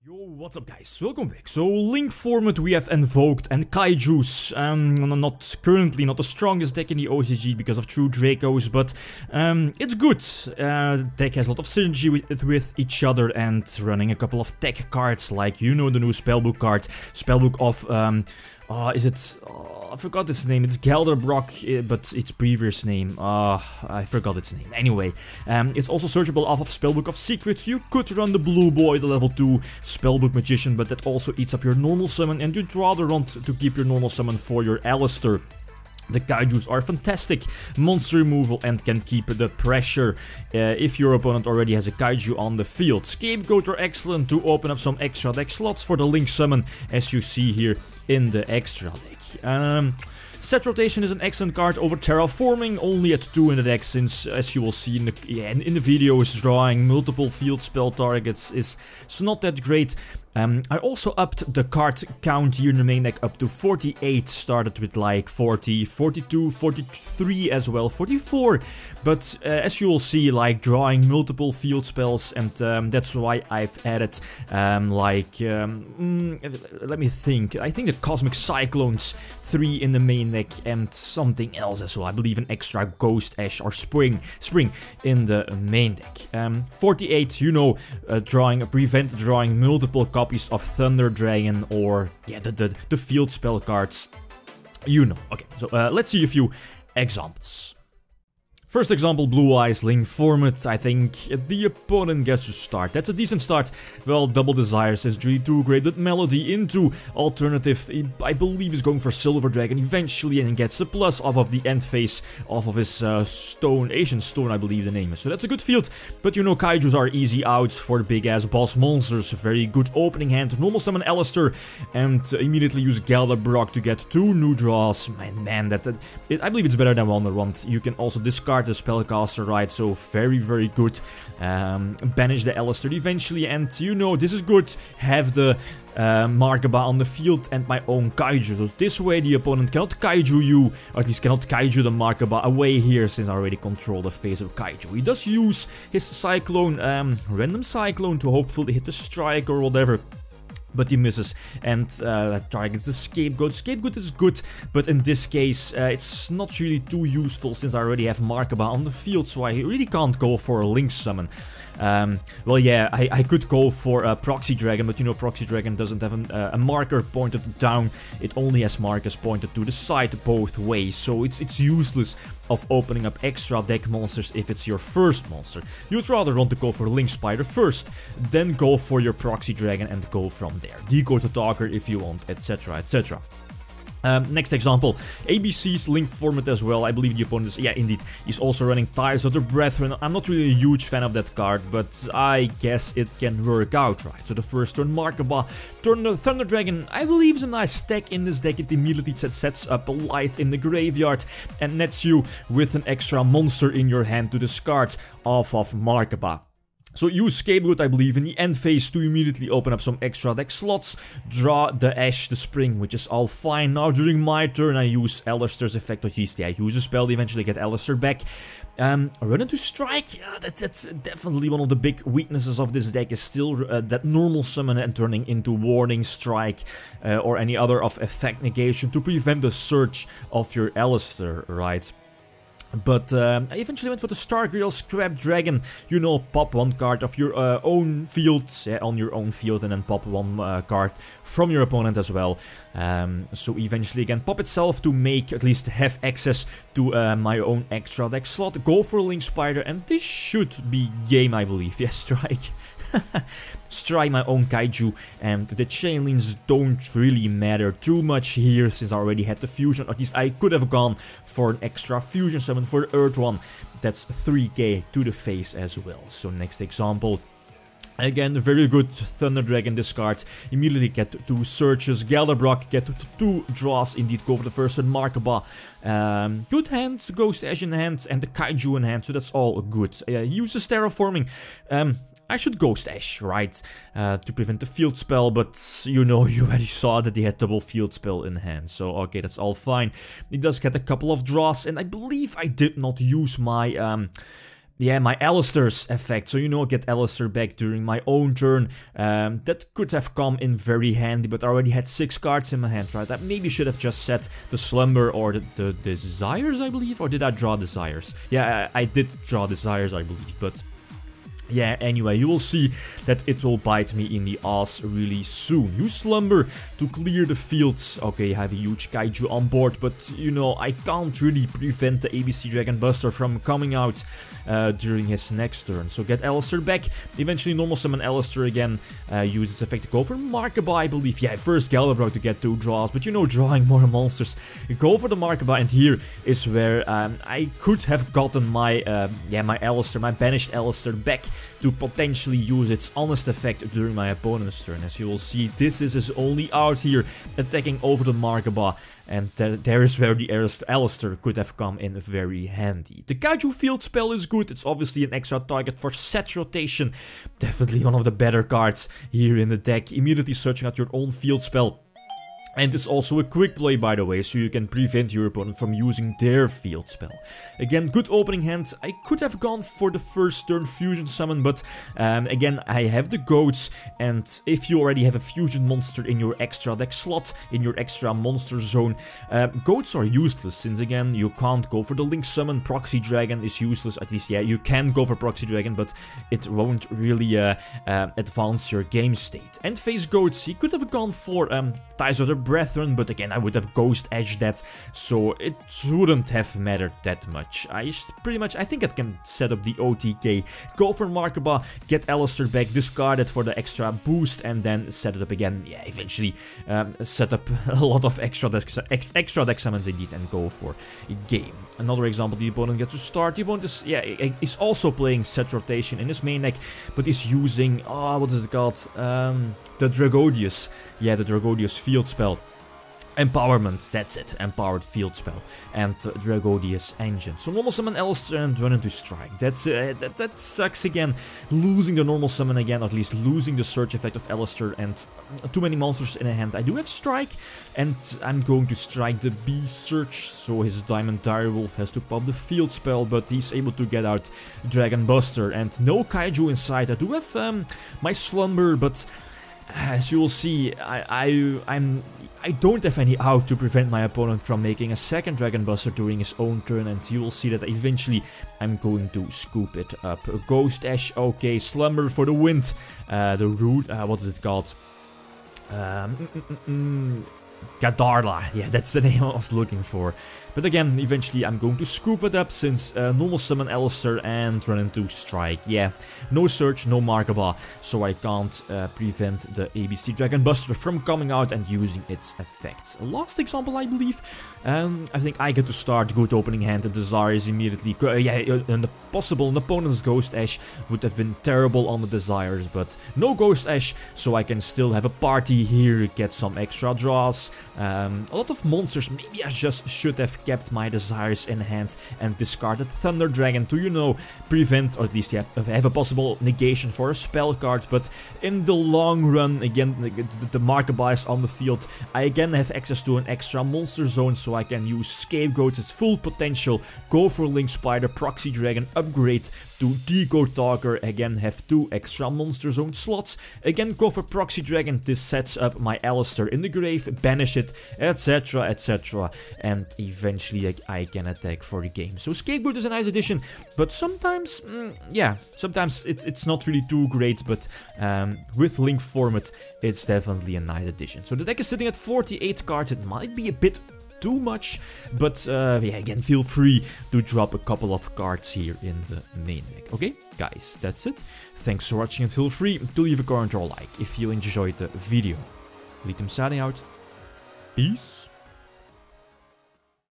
Yo, what's up guys, welcome back. So Link format we have Invoked and Kaijus, currently not the strongest deck in the OCG because of true Dracos, but it's good. Deck has a lot of synergy with each other and running a couple of tech cards like, you know, the new Spellbook card, Spellbook of, I forgot its name, it's Galdrabok, but its previous name, I forgot its name. Anyway, it's also searchable off of Spellbook of Secrets. You could run the Blue Boy, the level 2 Spellbook Magician, but that also eats up your normal summon, and you'd rather want to keep your normal summon for your Alistair. The Kaijus are fantastic monster removal and can keep the pressure if your opponent already has a Kaiju on the field. Scapegoat are excellent to open up some extra deck slots for the Link summon, as you see here in the extra deck. Set Rotation is an excellent card over Terraforming, only at 2 in the deck, since, as you will see in the videos, drawing multiple field spell targets is not that great. I also upped the card count here in the main deck up to 48, started with like 40, 42, 43 as well, 44, but as you will see, like drawing multiple field spells, and that's why I've added let me think, I think the Cosmic Cyclones 3 in the main deck and something else as well. I believe an extra Ghost Ash or Spring in the main deck. 48, you know, prevent drawing multiple copies of Thunder Dragon or yeah, the field spell cards, you know. Okay, so let's see a few examples. First example, Blue Eyes Link format. I think the opponent gets to start. That's a decent start. Well, Double Desires is really too great, but Melody into alternative, I believe is going for Silver Dragon eventually, and gets a plus off of the end phase, off of his stone, Asian Stone I believe the name is. So that's a good field, but you know, Kaijus are easy outs for the big ass boss monsters. Very good opening hand, normal summon Alistair, and immediately use Galdrabok to get 2 new draws. Man, I believe it's better than Wonderwand. You can also discard the Spellcaster, right? So very good. Banish the Alistair eventually, and you know, this is good. Have the Markaba on the field and my own Kaiju. So this way the opponent cannot Kaiju you, or at least cannot Kaiju the Markaba away here, since I already control the phase of Kaiju. He does use his Cyclone, random Cyclone, to hopefully hit the strike or whatever, but he misses, and targets the Scapegoat. Scapegoat is good, but in this case it's not really too useful, since I already have Markaba on the field, so I really can't go for a Link summon. Well, yeah, I could go for a Proxy Dragon, but you know, Proxy Dragon doesn't have a marker pointed down. It only has markers pointed to the side both ways, so it's useless of opening up extra deck monsters if it's your first monster. You'd rather want to go for Link Spider first, then go for your Proxy Dragon and go from there. Decode the Talker if you want, etc, etc. Next example, ABC's Link format as well. I believe the opponent is, yeah, indeed, he's also running Ties of the Brethren. I'm not really a huge fan of that card, but I guess it can work out, right? So the first turn Markaba, turn the Thunder Dragon, I believe is a nice stack in this deck. It immediately sets up a light in the graveyard and nets you with an extra monster in your hand to discard off of Markaba. So use Scapegoat, I believe, in the end phase to immediately open up some extra deck slots, draw the Ash, the Spring, which is all fine. Now during my turn I use Alistair's effect, which is, I use a spell, eventually get Alistair back. Run into Strike, yeah, that's definitely one of the big weaknesses of this deck, is still that normal summon and turning into Warning Strike or any other of effect negation to prevent the search of your Alistair, right? But I eventually went for the Stargrill Scrap Dragon. You know, pop 1 card of your own field, on your own field, and then pop 1 card from your opponent as well. So eventually again pop itself to make, at least have access to my own extra deck slot. Go for Link Spider, and this should be game, I believe. Yes, strike. Strike my own Kaiju, and the Chainlinks don't really matter too much here, since I already had the fusion. At least I could have gone for an extra fusion summon for the Earth one. That's 3k to the face as well. So next example. Again, very good Thunder Dragon discard. Immediately get 2 searches. Galdrabok, get 2 draws. Indeed, go for the first one. Markaba. Good hand, Ghost Ash in hand, and the Kaiju in hand. So that's all good. Uses Terraforming. I should Ghost Ash, right, to prevent the field spell, but you know, you already saw that he had double field spell in hand, so okay, that's all fine. He does get a couple of draws, and I believe I did not use my yeah, my Alistair's effect. So, you know, get Alistair back during my own turn. That could have come in very handy, but I already had 6 cards in my hand, right? I maybe should have just set the Slumber or the Desires, I believe. Or did I draw Desires? Yeah, I did draw Desires, I believe, but... yeah, anyway, you will see that it will bite me in the ass really soon. Use Slumber to clear the fields. Okay, I have a huge Kaiju on board, but, you know, I can't really prevent the ABC Dragon Buster from coming out during his next turn. So get Alistair back, eventually normal summon Alistair again, use its effect to go for Markaba, I believe. Yeah, first Galdrabok to get 2 draws, but, you know, drawing more monsters. Go for the Markaba, and here is where I could have gotten my, my Alistair, my banished Alistair back, to potentially use its honest effect during my opponent's turn. As you will see, this is his only out here, attacking over the Markaba, and there is where the Alistair could have come in very handy. The Kaiju field spell is good, it's obviously an extra target for set rotation, definitely one of the better cards here in the deck, immediately searching out your own field spell. And it's also a quick play, by the way, so you can prevent your opponent from using their field spell. Again, good opening hand. I could have gone for the first turn fusion summon, but again, I have the goats, and if you already have a fusion monster in your extra deck slot, in your extra monster zone, goats are useless, since again, you can't go for the link summon. Proxy Dragon is useless, at least, yeah, you can go for Proxy Dragon, but it won't really advance your game state. And face goats, he could have gone for Ties of the Brethren, but again, I would have Ghost Edged that, so it wouldn't have mattered that much. I think I can set up the OTK, go for Markaba, get Alistair back, discard it for the extra boost, and then set it up again. Yeah, eventually set up a lot of extra deck summons indeed, and go for a game. Another example, the opponent gets to start. The opponent is, yeah, is also playing set rotation in his main deck, but is using, what is it called? The Dragodius. Yeah, the Dragodius field spell. Empowerment, that's it, empowered field spell, and Dragodius engine. So normal summon Alistair and run into strike. That sucks again, losing the normal summon again, or at least losing the search effect of Alistair, and too many monsters in a hand. I do have strike, and I'm going to strike the B search, so his Diamond Direwolf has to pop the field spell, but he's able to get out Dragon Buster, and no Kaiju inside. I do have my Slumber, but as you will see, I don't have any out to prevent my opponent from making a second Dragon Buster during his own turn, and you will see that eventually I'm going to scoop it up. Ghost Ash, okay, Slumber for the wind. The root, what is it called? Gadarla, yeah, that's the name I was looking for. But again, eventually I'm going to scoop it up, since normal summon Alistair and run into strike. Yeah, no search, no Markaba, so I can't prevent the ABC Dragon Buster from coming out and using its effects. Last example, I believe, I think I get to start. Good opening hand, the Desires immediately. And the possible an opponent's Ghost Ash would have been terrible on the Desires, but no Ghost Ash, so I can still have a party here, get some extra draws. A lot of monsters. Maybe I just should have kept my Desires in hand and discarded Thunder Dragon to, you know, prevent, or at least have a possible negation for a spell card. But in the long run, again, the Markaba is on the field. I again have access to an extra monster zone, so I can use Scapegoat its full potential, go for Link Spider, Proxy Dragon, upgrade to Decode Talker, again have 2 extra monster zone slots, again go for Proxy Dragon. This sets up my Alistair in the grave, banish it, etc, etc, and eventually I can attack for the game. So Scapegoat is a nice addition, but sometimes, yeah, sometimes it's not really too great, but with Link format, it's definitely a nice addition. So the deck is sitting at 48 cards, it might be a bit too much, but yeah, again, feel free to drop a couple of cards here in the main deck. Okay, guys, that's it. Thanks for watching, and feel free to leave a comment or a like if you enjoyed the video. Lithium signing out. Peace.